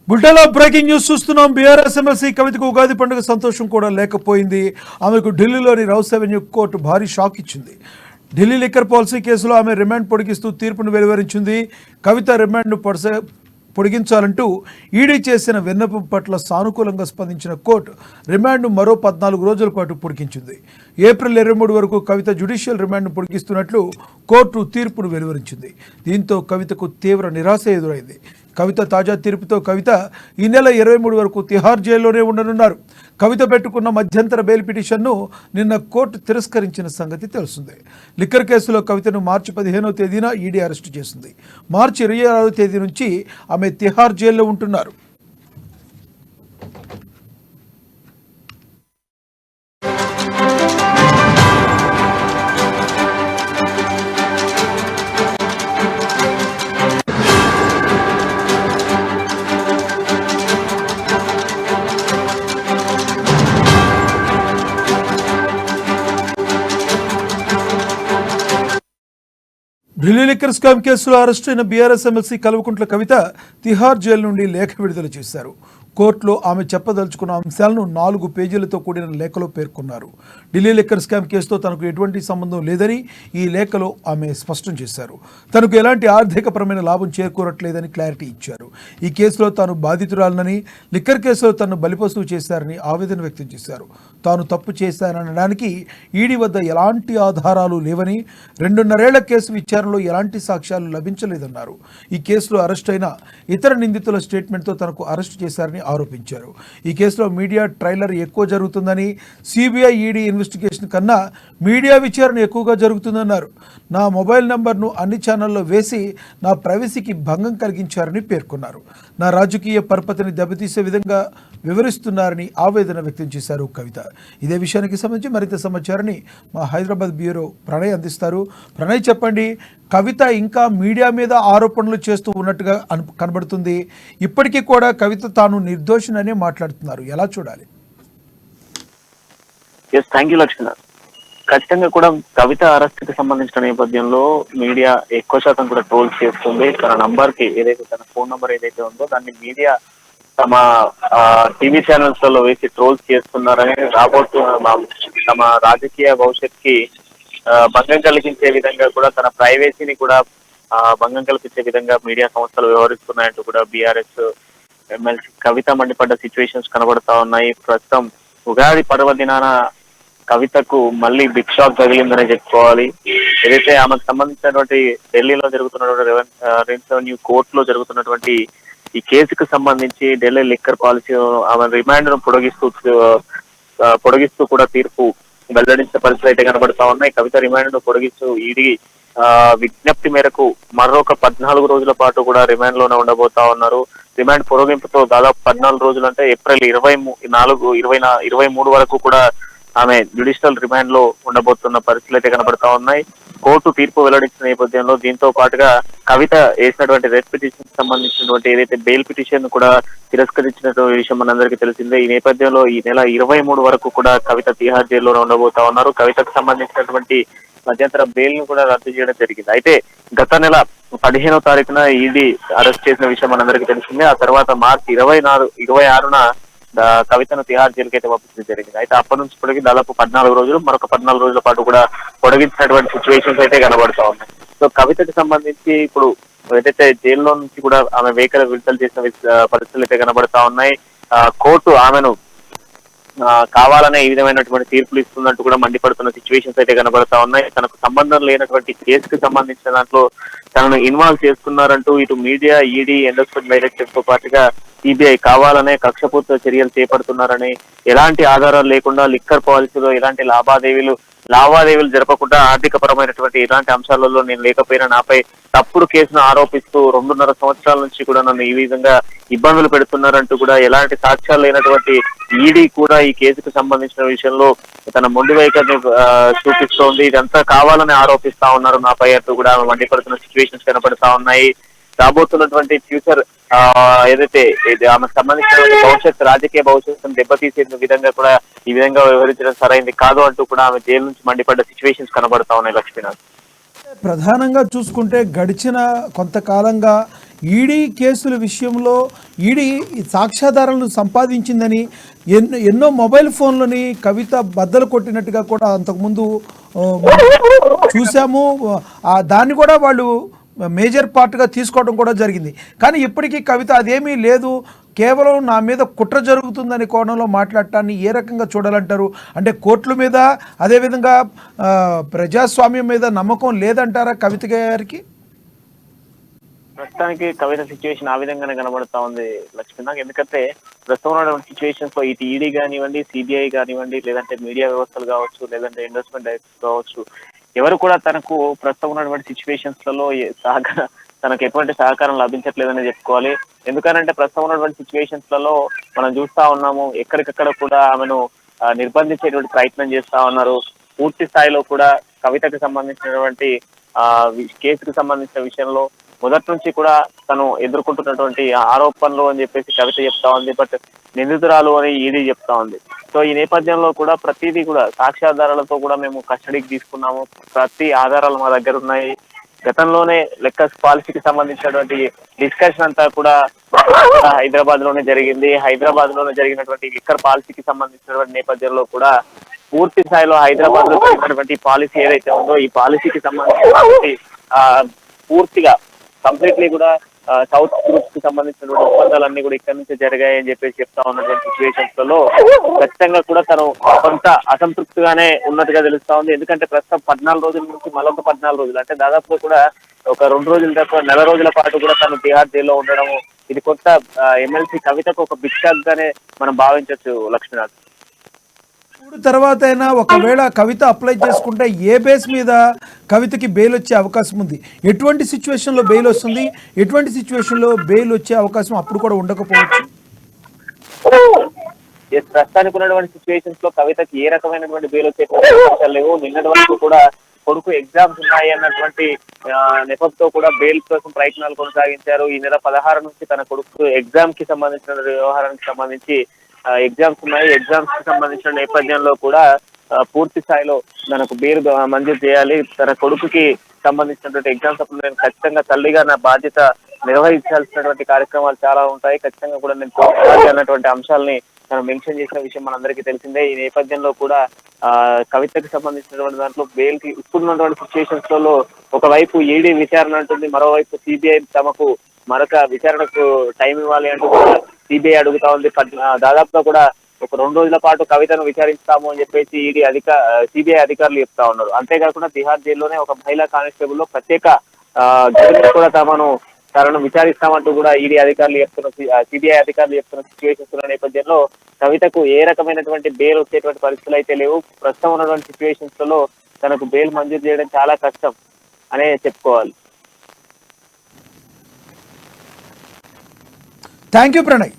బుల్టెన్లో breaking news చూస్తున్నాం. BRS MLC కవితకు ఉగాది పండుగ సంతోషం కూడా లేకపోయింది. ఆమెకు ఢిల్లీలోని రౌస్ అవెన్యూ కోర్టు భారీ షాక్ ఇచ్చింది. ఢిల్లీ లిక్కర్ పాలసీ కేసులో ఆమె రిమాండ్ పొడిగిస్తూ తీర్పును వెలువరించింది. కవిత రిమాండ్ను పొడిగించాలంటూ ఈడీ చేసిన విన్నపం పట్ల సానుకూలంగా స్పందించిన కోర్టు రిమాండ్ను మరో 14 రోజుల పాటు పొడిగించింది. ఏప్రిల్ 23 వరకు కవిత జ్యుడిషియల్ రిమాండ్ను పొడిగిస్తున్నట్లు కోర్టు తీర్పును వెలువరించింది. దీంతో కవితకు తీవ్ర నిరాశ ఎదురైంది. కవిత తాజా తీర్పుతో కవిత ఈ నెల 23 వరకు తిహార్ జైల్లోనే ఉండనున్నారు. కవిత పెట్టుకున్న మధ్యంతర బెయిల్ పిటిషన్ను నిన్న కోర్టు తిరస్కరించిన సంగతి తెలిసిందే. లిక్కర్ కేసులో కవితను మార్చి 15వ తేదీన ఈడీ అరెస్టు చేసింది. మార్చి 26వ తేదీ నుంచి ఆమె తిహార్ జైల్లో ఉంటున్నారు. ఢిల్లీ లిక్కర్ స్కామ్ కేసులో అరెస్ట్ అయిన BRS MLC Kalvakuntla Kavitha Tihar jail నుండి లేఖ విడుదల చేశారు. కోర్టులో ఆమె చెప్పదలుచుకున్న అంశాలను 4 పేజీలతో కూడిన లేఖలో పేర్కొన్నారు. ఢిల్లీ లిక్కర్ స్కామ్ కేసుతో తనకు ఎటువంటి సంబంధం లేదని ఈ లేఖలో ఆమె స్పష్టం చేశారు. తనకు ఎలాంటి ఆర్థికపరమైన లాభం చేకూరట్లేదని క్లారిటీ ఇచ్చారు. ఈ కేసులో తాను బాధితురాలనని, లిక్కర్ కేసులో తనను బలిపశువు చేశారని ఆవేదన వ్యక్తం చేశారు. తాను తప్పు చేశాననడానికి ఈడీ వద్ద ఎలాంటి ఆధారాలు లేవని, 2.5 ఏళ్ల కేసు విచారణలో ఎలాంటి సాక్ష్యాలు లభించలేదన్నారు. ఈ కేసులో అరెస్ట్ అయిన ఇతర నిందితుల స్టేట్మెంట్తో తనకు అరెస్టు చేశారని ఆరోపించారు. ఈ కేసులో మీడియా ట్రైలర్ ఎక్కువ జరుగుతుందని, సిబిఐ ఈడీ ఇన్వెస్టిగేషన్ కన్నా మీడియా విచారణ ఎక్కువగా జరుగుతుందన్నారు. నా మొబైల్ నంబర్ను అన్ని ఛానల్లో వేసి నా ప్రైవసీకి భంగం కలిగించారని పేర్కొన్నారు. నా రాజకీయ పరపతిని దెబ్బతీసే విధంగా వివరిస్తున్నారని ఆవేదన వ్యక్తం చేశారు కవిత. ఇదే విషయానికి సంబంధించి మరింత సమాచారాన్ని మా హైదరాబాద్ బ్యూరో ప్రణయ్ అందిస్తారు. ప్రణయ్, చెప్పండి, కవిత ఇంకా మీడియా మీద ఆరోపణలు చేస్తూ ఉన్నట్టుగా కనబడుతుంది. ఇప్పటికీ కూడా కవిత తాను నిర్దోషిననే మాట్లాడుతున్నారు. ఎలా చూడాలి? థ్యాంక్ యూ లక్ష్మణ. ఖచ్చితంగా కూడా కవిత అరెస్ట్ కి సంబంధించిన నేపథ్యంలో మీడియా ఎక్కువ శాతం కూడా ట్రోల్స్ చేస్తుంది. తన నంబర్ కి ఏదైతే తన ఫోన్ నంబర్ ఏదైతే ఉందో దాన్ని మీడియా తమ టీవీ ఛానల్స్ లలో వేసి ట్రోల్స్ చేస్తున్నారని, రాబోతున్న తమ రాజకీయ భవిష్యత్ కి భంగం కలిగించే విధంగా కూడా తన ప్రైవసీని కూడా భంగం కల్పించే విధంగా మీడియా సంస్థలు వ్యవహరిస్తున్నాయంటూ కూడా బీఆర్ఎస్ ఎమ్మెల్సీ కవిత మండిపడ్డ సిచ్యువేషన్స్ కనబడతా ఉన్నాయి. ప్రస్తుతం ఉగాది పర్వదినాన కవితకు మళ్ళీ బిగ్ షాక్ తగిలిందనే చెప్పుకోవాలి. ఏదైతే ఆమెకు సంబంధించినటువంటి ఢిల్లీలో జరుగుతున్నటువంటి రెవెన్యూ కోర్టులో జరుగుతున్నటువంటి ఈ కేసుకు సంబంధించి ఢిల్లీ లిక్కర్ పాలసీ ఆమె రిమాండ్ ను పొడిగిస్తూ కూడా తీర్పు వెల్లడించిన పరిస్థితులు అయితే కనబడతా ఉన్నాయి. కవిత రిమాండ్ ను పొడిగిస్తూ ఈడీ విజ్ఞప్తి మేరకు మరొక 14 రోజుల పాటు కూడా రిమాండ్ లోనే ఉండబోతా ఉన్నారు. రిమాండ్ పొడిగింపుతో దాదాపు 14 రోజులు అంటే ఏప్రిల్ 23 వరకు కూడా ఆమె జ్యుడిషియల్ రిమాండ్ లో ఉండబోతున్న పరిస్థితులు అయితే కనబడతా ఉన్నాయి. కోర్టు తీర్పు వెల్లడించిన నేపథ్యంలో దీంతో పాటుగా కవిత వేసినటువంటి రెడ్ పిటిషన్ సంబంధించినటువంటి ఏదైతే బెయిల్ పిటిషన్ కూడా తిరస్కరించినటువంటి విషయం మనందరికీ తెలిసిందే. ఈ నేపథ్యంలో ఈ నెల 23 వరకు కూడా కవిత తిహార్ జైల్లోనే ఉండబోతా ఉన్నారు. కవితకు సంబంధించినటువంటి మధ్యంతర బెయిల్ ను కూడా రద్దు చేయడం జరిగింది. అయితే గత నెల 15వ తారీఖున ఈడీ అరెస్ట్ చేసిన విషయం మనందరికీ తెలిసిందే. ఆ తర్వాత మార్చి 26న కవితను తిహార్ జైలుకి అయితే పంపించడం జరిగింది. అయితే అప్పటి నుంచి ఇప్పటికి దాదాపు 14 రోజులు, మరొక 14 రోజుల పాటు కూడా పొడిగించినటువంటి సిచ్యువేషన్స్ అయితే కనబడతా ఉన్నాయి. సో కవితకు సంబంధించి ఇప్పుడు ఏదైతే జైల్లో నుంచి కూడా ఆమె వెహికల్ విడుదల చేసిన పరిస్థితులు అయితే కనబడతా ఉన్నాయి. కోర్టు ఆమెను కావాలనే ఈ విధమైనటువంటి తీర్పులు ఇస్తున్నట్టు కూడా మండిపడుతున్న సిచ్యువేషన్స్ అయితే కనబడతా ఉన్నాయి. తనకు సంబంధం లేనటువంటి కేసుకు సంబంధించిన దాంట్లో తనను ఇన్వాల్వ్ చేస్తున్నారంటూ ఇటు మీడియా, ఈడీ, ఎన్ఫోర్స్మెంట్ డైరెక్టరేట్ తో పాటుగా సిబిఐ కావాలనే కక్షపూర్త చర్యలు చేపడుతున్నారని, ఎలాంటి ఆధారాలు లేకుండా లిక్కర్ పాలసీలో ఎలాంటి లావాదేవీలు జరపకుండా ఆర్థిక పరమైనటువంటి ఎలాంటి అంశాలలో నేను లేకపోయినా నాపై తప్పుడు కేసును ఆరోపిస్తూ 2.5 సంవత్సరాల నుంచి కూడా నన్ను ఈ విధంగా ఇబ్బందులు పెడుతున్నారంటూ కూడా ఎలాంటి సాక్ష్యాలు లేనటువంటి ఈడీ కూడా ఈ కేసుకు సంబంధించిన విషయంలో తన మొండి వైఖరిని చూపిస్తోంది. ఇదంతా కావాలని ఆరోపిస్తా ఉన్నారు నాపై అంటూ కూడా మండిపడుతున్న సిచ్యువేషన్స్ కనపడతా ఉన్నాయి. రాబోతున్నటువంటి ఫ్యూచర్ ఏదైతే ఆమెకు సంబంధించిన రాజకీయ భవిష్యత్తును దెబ్బతీసే విధంగా కూడా ఈ విధంగా వ్యవహరించడం సరైంది కాదు అంటూ కూడా ఆమె జైలు నుంచి మండిపడ్డ సిచ్యువేషన్స్ కనబడతా ఉన్నాయి. లక్ష్మీనాథ్, ప్రధానంగా చూసుకుంటే గడిచిన కొంతకాలంగా ఈడీ కేసుల విషయంలో ఈడీ ఈ సాక్ష్యాధారాలను సంపాదించిందని ఎన్నో మొబైల్ ఫోన్లని కవిత బద్దలు కొట్టినట్టుగా కూడా అంతకుముందు చూసాము. దాన్ని కూడా వాళ్ళు మేజర్ పార్ట్గా తీసుకోవడం కూడా జరిగింది. కానీ ఇప్పటికీ కవిత అదేమీ లేదు, కేవలం నా మీద కుట్ర జరుగుతుందని కోణంలో మాట్లాడటాన్ని ఏ రకంగా చూడాలంటారు? అంటే కోర్టుల మీద, అదేవిధంగా ప్రజాస్వామ్యం మీద నమ్మకం లేదంటారా కవిత గారికి? ప్రస్తుతానికి కవిత సిచ్యువేషన్ ఆ విధంగానే కనబడతా ఉంది లక్ష్మీ. నాకు ఎందుకంటే ప్రస్తుతం ఉన్నటువంటి సిచ్యువేషన్స్ లో ఇటు ఈడీ కానివ్వండి, సిబిఐ కానివ్వండి, లేదంటే మీడియా వ్యవస్థలు కావచ్చు, లేదంటే ఇన్వెస్ట్మెంట్ డైరెక్టర్స్ కావచ్చు, ఎవరు కూడా తనకు ప్రస్తుతం ఉన్నటువంటి సిచ్యువేషన్స్ లలో తనకు ఎటువంటి సహకారం లభించట్లేదని చెప్పుకోవాలి. ఎందుకనంటే ప్రస్తుతం ఉన్నటువంటి సిచ్యువేషన్స్ లలో మనం చూస్తా ఉన్నాము, ఎక్కడికక్కడ కూడా ఆమెను నిర్బంధించేటువంటి ప్రయత్నం చేస్తా ఉన్నారు. పూర్తి స్థాయిలో కూడా కవితకు సంబంధించినటువంటి కేసుకు సంబంధించిన విషయంలో మొదటి నుంచి కూడా తను ఎదుర్కొంటున్నటువంటి ఆరోపణలు అని చెప్పేసి కవిత చెప్తా ఉంది. బట్ నిందితురాలు అని ఈడీ చెప్తా ఉంది. సో ఈ నేపథ్యంలో కూడా ప్రతిదీ కూడా సాక్ష్యాధారాలతో కూడా మేము కస్టడీకి తీసుకున్నాము. ప్రతి ఆధారాలు మా దగ్గర ఉన్నాయి. గతంలోనే లెక్కస్ పాలసీకి సంబంధించినటువంటి డిస్కషన్ అంతా కూడా హైదరాబాద్ లోనే జరిగింది. హైదరాబాద్ లోనే జరిగినటువంటి లిక్కర్ పాలసీకి సంబంధించినటువంటి నేపథ్యంలో కూడా పూర్తి స్థాయిలో హైదరాబాద్ లో జరిగినటువంటి పాలసీ ఏదైతే ఉందో ఈ పాలసీకి సంబంధించినటువంటి పూర్తిగా కంప్లీట్లీ కూడా సౌత్ గ్రూప్స్ కి సంబంధించినటువంటి ఒప్పందాలన్నీ కూడా ఇక్కడ నుంచి జరిగాయని చెప్పేసి చెప్తా ఉన్నటువంటి సిచ్యువేషన్స్ లలో ఖచ్చితంగా కూడా తను కొంత అసంతృప్తిగానే ఉన్నట్టుగా తెలుస్తా ఉంది. ఎందుకంటే ప్రస్తుతం 14 రోజుల నుంచి మరొక 14 రోజులు, అంటే దాదాపు కూడా ఒక 2 రోజుల దాకా నెల రోజుల పాటు కూడా తను తిహార్ జైల్లో ఉండడము, ఇది కొత్త ఎమ్మెల్సీ కవితకు ఒక బిగ్ షాక్ గానే మనం భావించవచ్చు లక్ష్మీనాథ్. తర్వాత అయినా ఒకవేళ కవిత అప్లై చేసుకుంటే ఏ బేస్ మీద కవితకి బెయిల్ వచ్చే అవకాశం ఉంది? ఎటువంటి సిచ్యువేషన్లో బెయిల్ వస్తుంది, ఎటువంటి సిచ్యువేషన్లో బెయిల్ వచ్చే అవకాశం అప్పుడు కూడా ఉండకపోవచ్చు? ప్రస్తుతానికి ఉన్నటువంటి సిచ్యువేషన్స్ లో కవితకి ఏ రకమైనటువంటి బెయిల్ వచ్చే అవకాశాలు లేవు. నిన్నటి వరకు కూడా కొడుకు ఎగ్జామ్స్ ఉన్నాయి అన్నటువంటి నెపంతో కూడా బెయిల్ కోసం ప్రయత్నాలు కొనసాగించారు. ఈ నెల 16 నుంచి తన కొడుకు ఎగ్జామ్ కి సంబంధించిన వ్యవహారానికి సంబంధించి ఎగ్జామ్స్ ఉన్నాయి. ఎగ్జామ్స్ కి సంబంధించిన నేపథ్యంలో కూడా పూర్తి స్థాయిలో తనకు బెయిల్ మంజూరు చేయాలి. తన కొడుకుకి సంబంధించినటువంటి ఎగ్జామ్స్ అప్పుడు నేను ఖచ్చితంగా తల్లిగా నా బాధ్యత నిర్వహించాల్సినటువంటి కార్యక్రమాలు చాలా ఉంటాయి, ఖచ్చితంగా కూడా నేను అన్నటువంటి అంశాలని తను మెన్షన్ చేసిన విషయం మనందరికీ తెలిసిందే. ఈ నేపథ్యంలో కూడా కవితకు సంబంధించినటువంటి దాంట్లో బెయిల్ కి ఇప్పుడున్నటువంటి సిచ్యువేషన్స్ లలో ఒకవైపు ఈడీ విచారణ అంటుంది, మరోవైపు సిబిఐ తమకు మరొక విచారణకు టైం ఇవ్వాలి అంటూ కూడా సిబిఐ అడుగుతా ఉంది. దాదాపుగా కూడా ఒక 2 రోజుల పాటు కవితను విచారిస్తాము అని చెప్పేసి ఈడీ సిబిఐ అధికారులు చెప్తా ఉన్నారు. అంతేకాకుండా తిహార్ జైల్లోనే ఒక మహిళా కానిస్టేబుల్ లో ప్రత్యేక కూడా తనను విచారిస్తామంటూ కూడా ఈడీ అధికారులు సిబిఐ అధికారులు చెప్తున్న సిచ్యువేషన్స్ ఉన్న నేపథ్యంలో కవితకు ఏ రకమైనటువంటి బెయిల్ వచ్చేటువంటి పరిస్థితులు అయితే లేవు. ప్రస్తుతం ఉన్నటువంటి సిచ్యువేషన్స్ లో తనకు బెయిల్ మంజూరు చేయడం చాలా కష్టం అనే చెప్పుకోవాలి. Thank you Pranay.